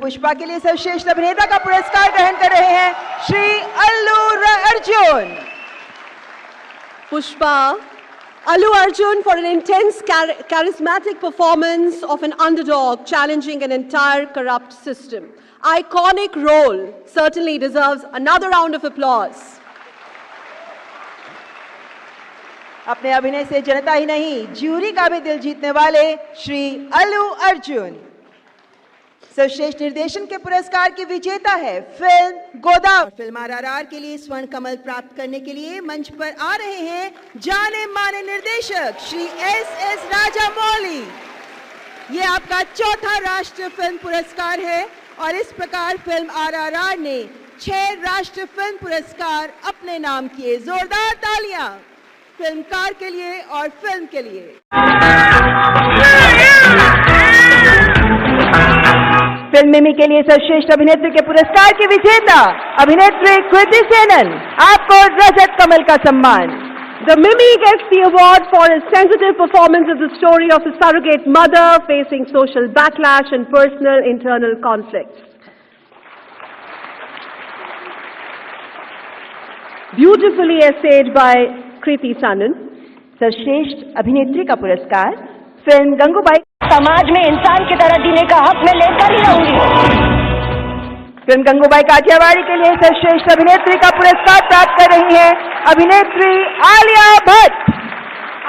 पुष्पा के लिए सर्वश्रेष्ठ अभिनेता का पुरस्कार ग्रहण कर रहे हैं Shri Allu Arjun. Pushpa, Allu Arjun for an intense, charismatic performance of an underdog challenging an entire corrupt system. Iconic role, certainly deserves another round of applause. अपने अभिनय से जनता ही नहीं, ज्यूरी का भी दिल जीतने वाले श्री अल्लू अर्जुन। सर्वश्रेष्ठ निर्देशन के पुरस्कार की विजेता है फिल्म गोदावरी। फिल्म RRR के लिए स्वर्ण कमल प्राप्त करने के लिए मंच पर आ रहे हैं जाने माने निर्देशक श्री SS राजामौली। ये आपका चौथा राष्ट्रीय फिल्म पुरस्कार है और इस प्रकार फिल्म RRR ने 6 राष्ट्रीय फिल्म पुरस्कार अपने नाम किए। जोरदार तालियां फिल्मकार के लिए और फिल्म के लिए। फिल्म मिमी के लिए सर्वश्रेष्ठ अभिनेत्री के पुरस्कार की विजेता अभिनेत्री कृति सेनन, आपको रजत कमल का सम्मान। The Mimi gets the award for his sensitive performance of the story of a surrogate mother facing social backlash and personal internal conflicts. Beautifully essayed by Kriti Sanan. सर्वश्रेष्ठ अभिनेत्री का पुरस्कार फिल्म गंगूबाई। समाज में इंसान की तरह जीने का हक मैं लेकर ही रहूंगी। फिल्म गंगूबाई काठियावाड़ी के लिए सर्वश्रेष्ठ अभिनेत्री का पुरस्कार प्राप्त कर रही हैं अभिनेत्री Alia Bhatt.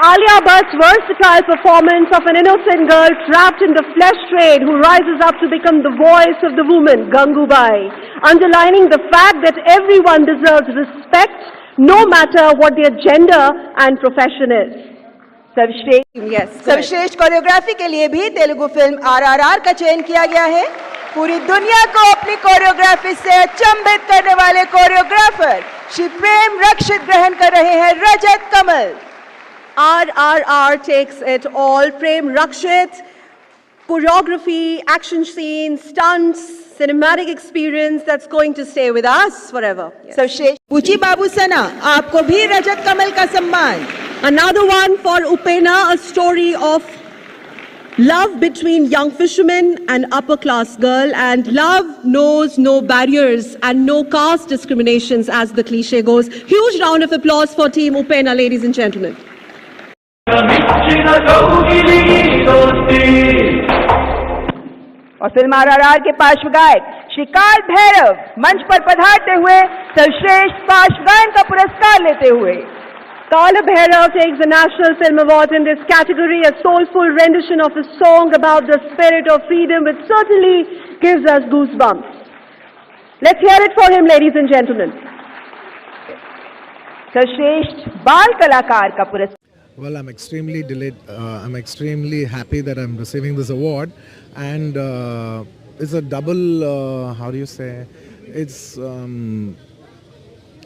Alia Bhatt's versatile performance of an innocent girl trapped in the flesh trade who rises up to become the voice of the woman, Gangubai, underlining the fact that everyone deserves respect no matter what their gender and profession is. सर्वश्रेष्ठ choreography के लिए भी Telugu film RRR का चयन किया गया है। पूरी दुनिया को अपनी कोरियोग्राफी से अचंभित करने वाले कोरियोग्राफर श्री प्रेम रक्षित ग्रहण कर रहे हैं रजत कमल। RRR takes it all. Prem Rakshit, choreography, action scenes, stunts, cinematic experience that's going to stay with us forever. सर्वश्रेष्ठ पूची बाबू सना, आपको भी रजत कमल का सम्मान। Another one for Upena, a story of love between young fishermen and upper class girl, and love knows no barriers and no caste discriminations as the cliche goes. Huge round of applause for Team Upena, ladies and gentlemen. और film RRR के पार्श्व गायक श्री काल भैरव मंच पर पधारते हुए सर्वश्रेष्ठ पार्श्व गायन का पुरस्कार लेते हुए। Kala Bhairav takes the National Film Award in this category, a soulful rendition of a song about the spirit of freedom, which certainly gives us goosebumps. Let's hear it for him, ladies and gentlemen. सर्वश्रेष्ठ बाल कलाकार का पुरस्कार। Well, I'm extremely I'm extremely happy that I'm receiving this award, and it's a double. How do you say? It's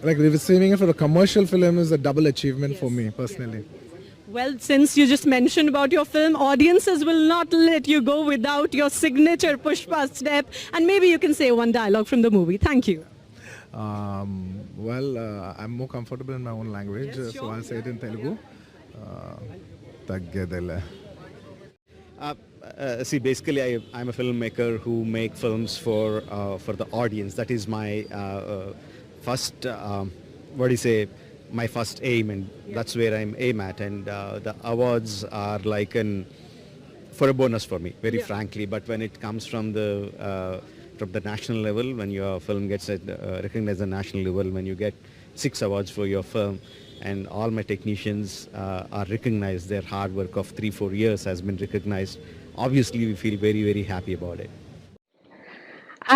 like receiving it for a commercial film is a double achievement for me personally. Well, since you just mentioned about your film, audiences will not let you go without your signature Pushpa step, and maybe you can say one dialogue from the movie. Thank you. Well, I'm more comfortable in my own language, Yes, so sure. I'll say it in Telugu. Taggedele. See, basically, I'm a filmmaker who make films for the audience. That is my first, what do you say, my first aim, and that's where I'm aim at. And the awards are like for a bonus for me, very frankly. But when it comes from the national level, when your film gets recognized at the national level, when you get 6 awards for your film, and all my technicians are recognized, their hard work of 3-4 years has been recognized. Obviously, we feel very, very happy about it.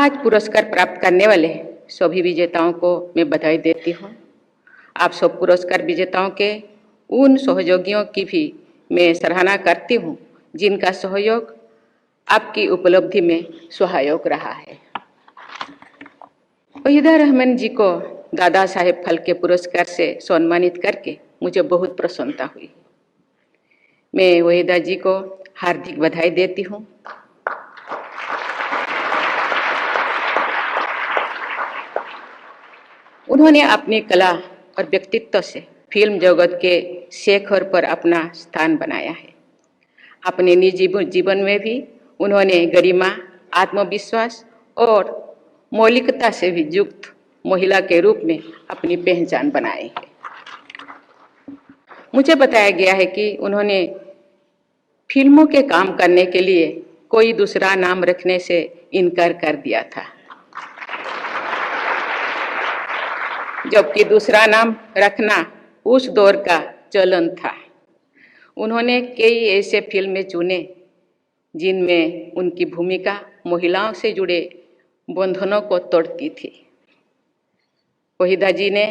आज पुरस्कार प्राप्त करने वाले सभी विजेताओं को मैं बधाई देती हूँ। आप सब पुरस्कार विजेताओं के उन सहयोगियों की भी मैं सराहना करती हूँ जिनका सहयोग आपकी उपलब्धि में सहायक रहा है। वहीदा रहमान जी को दादा साहेब फाल्के पुरस्कार से सम्मानित करके मुझे बहुत प्रसन्नता हुई। मैं वहीदा जी को हार्दिक बधाई देती हूँ। उन्होंने अपनी कला और व्यक्तित्व से फिल्म जगत के शिखर पर अपना स्थान बनाया है। अपने निजी जीवन में भी उन्होंने गरिमा, आत्मविश्वास और मौलिकता से भी युक्त महिला के रूप में अपनी पहचान बनाई है। मुझे बताया गया है कि उन्होंने फिल्मों के काम करने के लिए कोई दूसरा नाम रखने से इनकार कर दिया था, जबकि दूसरा नाम रखना उस दौर का चलन था। उन्होंने कई ऐसे फिल्में चुने जिनमें उनकी भूमिका महिलाओं से जुड़े बंधनों को तोड़ती थी। वहीदा जी ने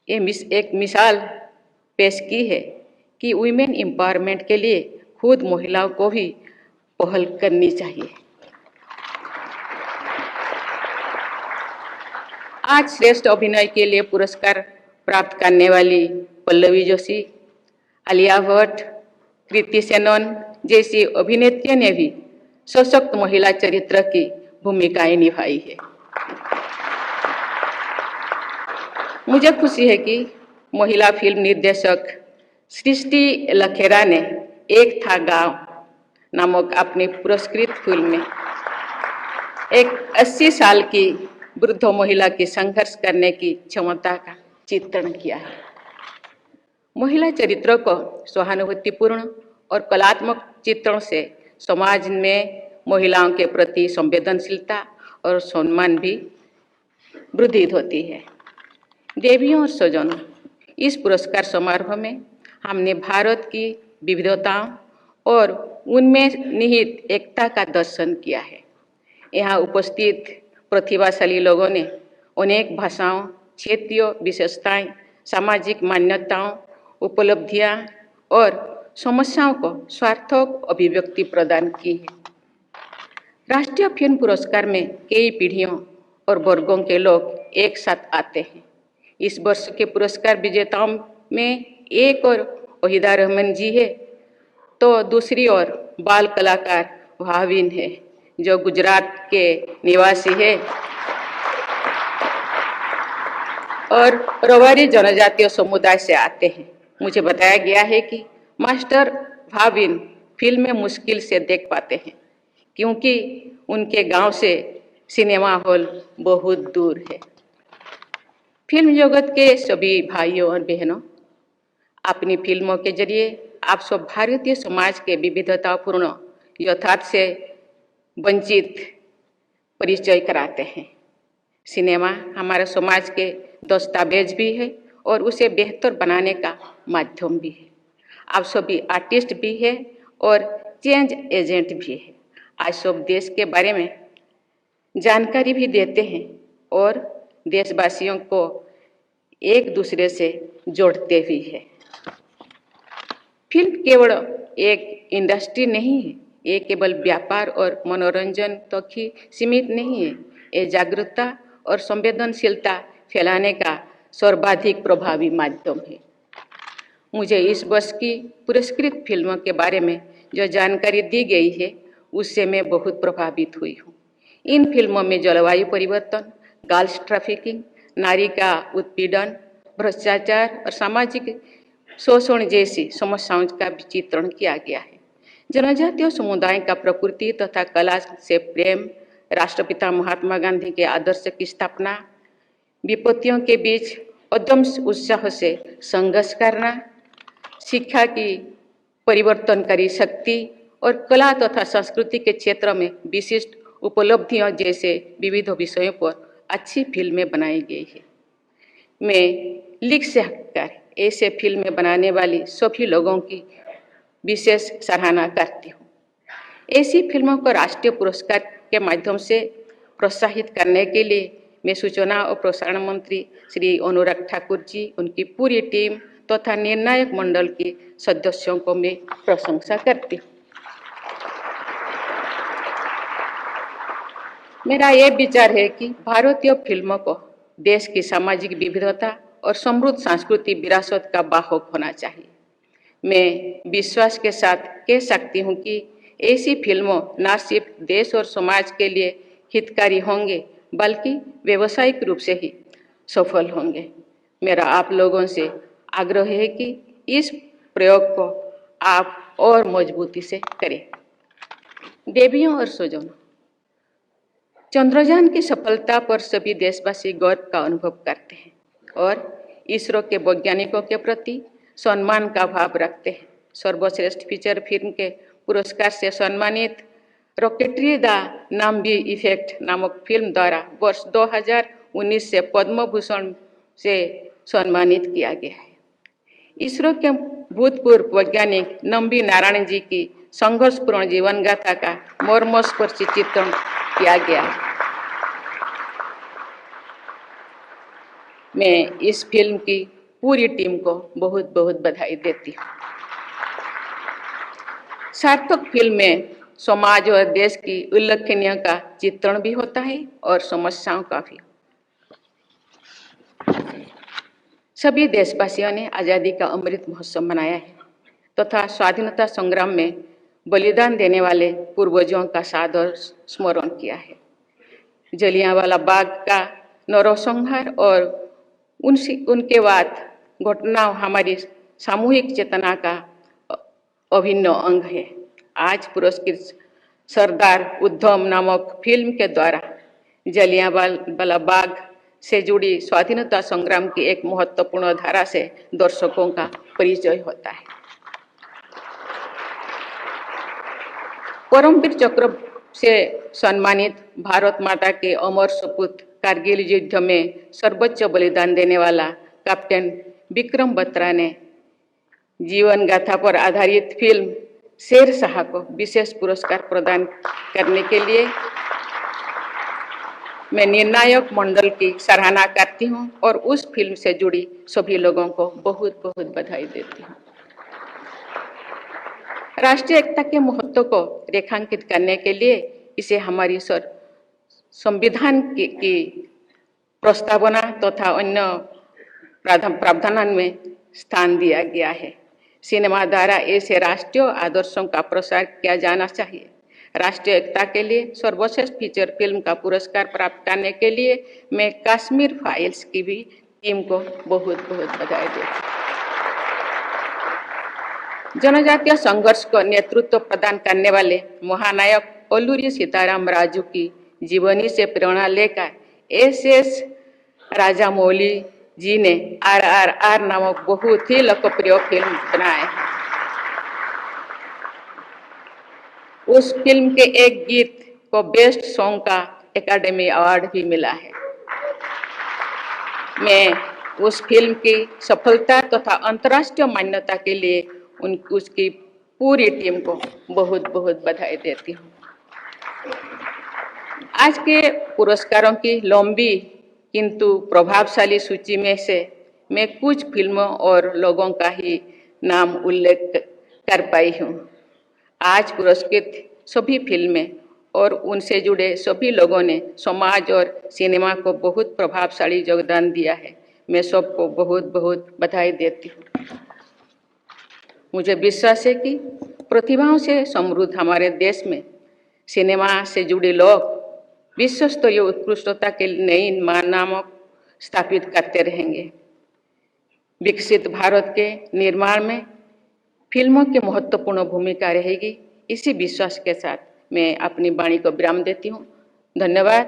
एक मिसाल पेश की है कि वुमेन एम्पावरमेंट के लिए खुद महिलाओं को भी पहल करनी चाहिए। आज श्रेष्ठ अभिनय के लिए पुरस्कार प्राप्त करने वाली पल्लवी जोशी, आलिया भट्ट, कृति सेनन जैसी अभिनेत्रियों ने भी सशक्त महिला चरित्र की भूमिकाएं निभाई है। मुझे खुशी है कि महिला फिल्म निर्देशक सृष्टि लखेरा ने एक था गांव नामक अपनी पुरस्कृत फिल्म में एक 80 साल की वृद्ध महिला की संघर्ष करने की क्षमता का चित्रण किया है। महिला चरित्रों को सहानुभूतिपूर्ण और कलात्मक चित्रण से समाज में महिलाओं के प्रति संवेदनशीलता और सम्मान भी वृद्धि होती है। देवियों और स्वजनों, इस पुरस्कार समारोह में हमने भारत की विविधताओं और उनमें निहित एकता का दर्शन किया है। यहाँ उपस्थित प्रतिभाशाली लोगों ने अनेक भाषाओं, क्षेत्रीय विशेषताएं, सामाजिक मान्यताओं, उपलब्धियां और समस्याओं को सार्थक अभिव्यक्ति प्रदान की है। राष्ट्रीय फिल्म पुरस्कार में कई पीढ़ियों और वर्गों के लोग एक साथ आते हैं। इस वर्ष के पुरस्कार विजेताओं में एक और वहीदा रहमान जी है, तो दूसरी ओर बाल कलाकार भाविन है, जो गुजरात के निवासी है और रवारी जनजातीय समुदाय से आते हैं। मुझे बताया गया है कि मास्टर भाविन फिल्म में मुश्किल से देख पाते हैं क्योंकि उनके गांव से सिनेमा हॉल बहुत दूर है। फिल्म जगत के सभी भाइयों और बहनों, अपनी फिल्मों के जरिए आप सब भारतीय समाज के विविधतापूर्ण यथार्थ से वंचित परिचय कराते हैं। सिनेमा हमारे समाज के दस्तावेज भी है और उसे बेहतर बनाने का माध्यम भी है। आप सभी आर्टिस्ट भी है और चेंज एजेंट भी है। आज सब देश के बारे में जानकारी भी देते हैं और देशवासियों को एक दूसरे से जोड़ते भी है। फिल्म केवल एक इंडस्ट्री नहीं है, ये केवल व्यापार और मनोरंजन तक ही सीमित नहीं है। ये जागरूकता और संवेदनशीलता फैलाने का सर्वाधिक प्रभावी माध्यम है। मुझे इस वर्ष की पुरस्कृत फिल्मों के बारे में जो जानकारी दी गई है, उससे मैं बहुत प्रभावित हुई हूँ। इन फिल्मों में जलवायु परिवर्तन, गर्ल्स ट्रैफिकिंग, नारी का उत्पीड़न, भ्रष्टाचार और सामाजिक शोषण जैसी समस्याओं का चित्रण किया गया है। जनजातीय समुदाय का प्रकृति तथा कला से प्रेम, राष्ट्रपिता महात्मा गांधी के आदर्श की स्थापना, विपत्तियों के बीच अदम्य उत्साह से संघर्ष करना, शिक्षा की परिवर्तनकारी शक्ति और कला तथा संस्कृति के क्षेत्र में विशिष्ट उपलब्धियों जैसे विविध विषयों पर अच्छी फिल्में बनाई गई है। मैं लिख से हटकर ऐसे फिल्में बनाने वाली सभी लोगों की विशेष सराहना करती हूँ। ऐसी फिल्मों को राष्ट्रीय पुरस्कार के माध्यम से प्रोत्साहित करने के लिए मैं सूचना और प्रसारण मंत्री श्री अनुराग ठाकुर जी, उनकी पूरी टीम तथा निर्णायक मंडल के सदस्यों को मैं प्रशंसा करती हूँ। मेरा ये विचार है कि भारतीय फिल्मों को देश की सामाजिक विविधता और समृद्ध सांस्कृतिक विरासत का वाहक होना चाहिए। मैं विश्वास के साथ कह सकती हूँ कि ऐसी फिल्मों न सिर्फ देश और समाज के लिए हितकारी होंगे, बल्कि व्यावसायिक रूप से ही सफल होंगे। मेरा आप लोगों से आग्रह है कि इस प्रयोग को आप और मजबूती से करें। देवियों और स्वजनों, चंद्रयान की सफलता पर सभी देशवासी गौरव का अनुभव करते हैं और इसरो के वैज्ञानिकों के प्रति सम्मान का भाव रखते हैं। सर्वश्रेष्ठ फीचर फिल्म के पुरस्कार से सम्मानित रॉकेटरी द नंबी इफेक्ट नामक फिल्म द्वारा वर्ष 2019 से पद्म भूषण से सम्मानित किया गया है। इसरो के भूतपूर्व वैज्ञानिक नंबी नारायण जी की संघर्षपूर्ण जीवन गाथा का मर्मस्पर्शी चित्रण किया गया है। मैं इस फिल्म की पूरी टीम को बहुत बहुत बधाई देती हूँ। सार्थक फिल्म में समाज और देश की उल्लेखनीय का चित्रण भी होता है और समस्याओं का भी। सभी देशवासियों ने आज़ादी का अमृत महोत्सव मनाया है तथा स्वाधीनता संग्राम में बलिदान देने वाले पूर्वजों का सादर स्मरण किया है। जलियांवाला बाग का नरसंहार और उनके बाद घटनाओं हमारी सामूहिक चेतना का अभिन्न अंग है। आज पुरस्कृत सरदार उधम नामक फिल्म के द्वारा जलियांवाला बाग से जुड़ी स्वाधीनता संग्राम की एक महत्वपूर्ण धारा से दर्शकों का परिचय होता है। परमवीर चक्र से सम्मानित भारत माता के अमर सपूत कारगिल युद्ध में सर्वोच्च बलिदान देने वाला कैप्टन विक्रम बत्रा ने जीवन गाथा पर आधारित फिल्म शेरशाह को विशेष पुरस्कार प्रदान करने के लिए मैं निर्णायक मंडल की सराहना करती हूं और उस फिल्म से जुड़ी सभी लोगों को बहुत बहुत बधाई देती हूं। राष्ट्रीय एकता के महत्व को रेखांकित करने के लिए इसे हमारी संविधान की प्रस्तावना तथा अन्य प्रावधान में स्थान दिया गया है। सिनेमा द्वारा ऐसे राष्ट्रीय आदर्शों का प्रसार किया जाना चाहिए। राष्ट्रीय एकता के लिए सर्वश्रेष्ठ फीचर फिल्म का पुरस्कार प्राप्त करने के लिए मैं कश्मीर फाइल्स की भी टीम को बहुत बहुत बधाई देती हूँ। जनजातीय संघर्ष को नेतृत्व प्रदान करने वाले महानायक अल्लूरी सीताराम राजू की जीवनी से प्रेरणा लेकर एस राजामौली जी ने RRR नामक बहुत ही लोकप्रिय फिल्म बनाए हैं। उस फिल्म के एक गीत को बेस्ट सॉन्ग का एकेडमी अवार्ड भी मिला है। मैं उस फिल्म की सफलता तथा अंतर्राष्ट्रीय मान्यता के लिए उसकी पूरी टीम को बहुत बहुत बधाई देती हूँ। आज के पुरस्कारों की लंबी किंतु प्रभावशाली सूची में से मैं कुछ फिल्मों और लोगों का ही नाम उल्लेख कर पाई हूँ। आज पुरस्कृत सभी फिल्में और उनसे जुड़े सभी लोगों ने समाज और सिनेमा को बहुत प्रभावशाली योगदान दिया है। मैं सबको बहुत बहुत बधाई देती हूँ। मुझे विश्वास है कि प्रतिभाओं से समृद्ध हमारे देश में सिनेमा से जुड़े लोग विश्व स्तरीय उत्कृष्टता के नई मानक स्थापित करते रहेंगे। विकसित भारत के निर्माण में फिल्मों की महत्वपूर्ण भूमिका रहेगी। इसी विश्वास के साथ मैं अपनी वाणी को विराम देती हूँ। धन्यवाद।